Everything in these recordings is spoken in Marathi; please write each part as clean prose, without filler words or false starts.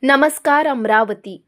नमस्कार अमरावती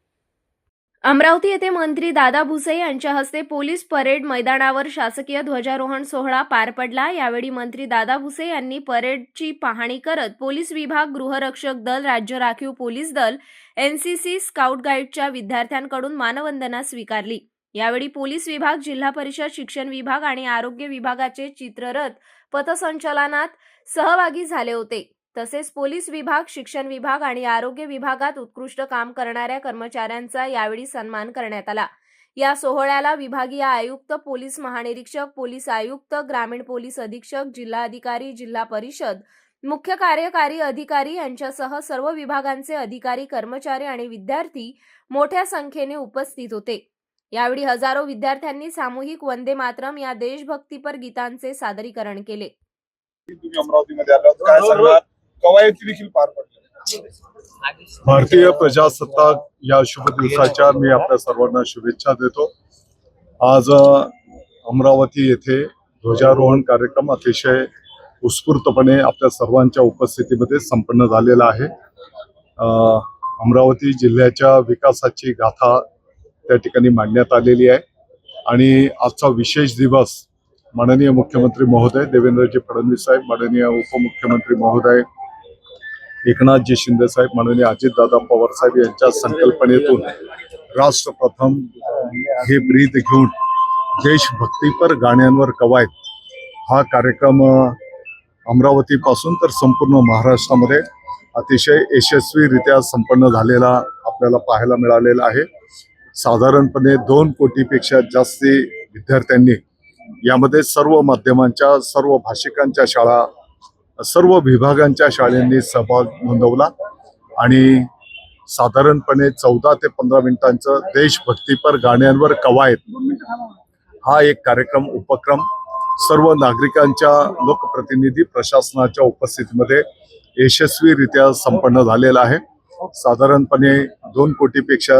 येथे मंत्री दादा भुसे यांच्या हस्ते पोलीस परेड मैदानावर शासकीय ध्वजारोहण सोहळा पार पडला। यावेळी मंत्री दादा भुसे यांनी परेडची पाहणी करत पोलीस विभाग, गृहरक्षक दल, राज्य राखीव पोलीस दल, एनसीसी, स्काउट गाईडच्या विद्यार्थ्यांकडून मानवंदना स्वीकारली। यावेळी पोलीस विभाग, जिल्हा परिषद शिक्षण विभाग आणि आरोग्य विभागाचे चित्ररथ पथसंचलनात सहभागी झाले होते। तसेच पोलीस विभाग, शिक्षण विभाग आणि आरोग्य विभागात उत्कृष्ट काम करणाऱ्या कर्मचाऱ्यांचा यावेळी सन्मान करण्यात आला। या सोहळ्याला विभागीय आयुक्त, पोलीस महानिरीक्षक, पोलीस आयुक्त, ग्रामीण पोलीस अधीक्षक, जिल्हा अधिकारी, जिल्हा परिषद, मुख्य कार्यकारी अधिकारी यांच्यासह सर्व विभागांचे अधिकारी, कर्मचारी आणि विद्यार्थी मोठ्या संख्येने उपस्थित होते। यावेळी हजारो विद्यार्थ्यांनी सामूहिक वंदे मातरम या देशभक्तीपर गीतांचे सादरीकरण केले। तुम्ही अमरावतीमध्ये आलात, काय सांगणार? कवायती देखील पार पडल्या। भारतीय प्रजासत्ताक या शुभ दिवसाच्या मी आपल्या सर्वांना शुभेच्छा देतो। आज अमरावती येथे ध्वजारोहण कार्यक्रम अतिशय उत्स्फूर्तपणे आपल्या सर्वांच्या उपस्थितीमध्ये संपन्न झालेला आहे। अमरावती जिल्ह्याच्या विकासाची गाथा त्या ठिकाणी मांडण्यात आलेली आहे आणि आजचा विशेष दिवस माननीय मुख्यमंत्री महोदय देवेंद्रजी फडणवीस साहेब, माननीय उपमुख्यमंत्री महोदय एकनाथजी शिंदे साहेब, माननीय अजितदादा पवार साहेब यांच्या संकल्पनेतून राष्ट्र प्रथम हे ब्रीद घेऊन देशभक्तीपर गाण्यांवर कवायत हा कार्यक्रम अमरावतीपासून तर संपूर्ण महाराष्ट्रामध्ये अतिशय यशस्वीरित्या संपन्न झालेला आपल्याला पाहायला मिळालेला आहे। साधारणपणे 2 कोटीपेक्षा जास्त विद्यार्थ्यांनी यामध्ये सर्व माध्यमांच्या, सर्व भाषिकांच्या शाळा, सर्व विभागांच्या शाळांनी सहभाग नोंदवला आणि साधारणपणे 14 ते 15 मिनिटांचं देशभक्तीपर गाण्यांवर कवायत हा एक उपक्रम सर्व नागरिकांच्या, लोकप्रतिनिधी, प्रशासनाच्या उपस्थितीमध्ये यशस्वीरित्या संपन्न झालेला आहे। साधारणपणे 2 कोटीपेक्षा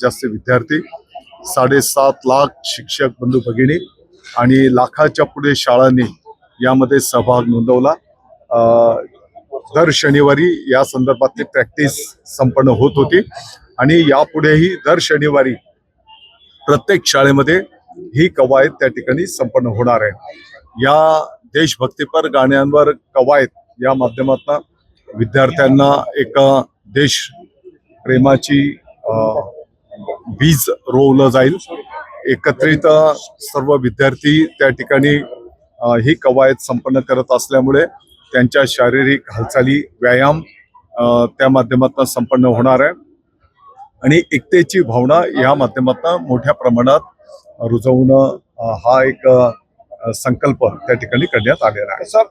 जास्त विद्यार्थी, 7.5 लाख शिक्षक बंधू भगिनी आणि लाखाच्या पुढे शाळांनी यामध्ये सहभाग नोंदवला। दर शनिवारी या संदर्भातली प्रॅक्टिस संपन्न होत होती आणि यापुढेही दर शनिवारी प्रत्येक शाळेमध्ये ही कवायत त्या ठिकाणी संपन्न होणार आहे। या देशभक्तीपर गाण्यांवर कवायत या माध्यमातून विद्यार्थ्यांना एक देश प्रेमाची बीज रोवलं जाईल। एकत्रित सर्व विद्यार्थी त्या ठिकाणी ही कवायत संपन्न करत असल्यामुळे त्यांच्या शारीरिक हालचाली, व्यायाम त्या माध्यमातून संपन्न होणार आहे आणि एकतेची भावना या माध्यमातून मोठ्या प्रमाणात रुजवणं हा एक संकल्प त्या ठिकाणी करण्यात आलेला आहे।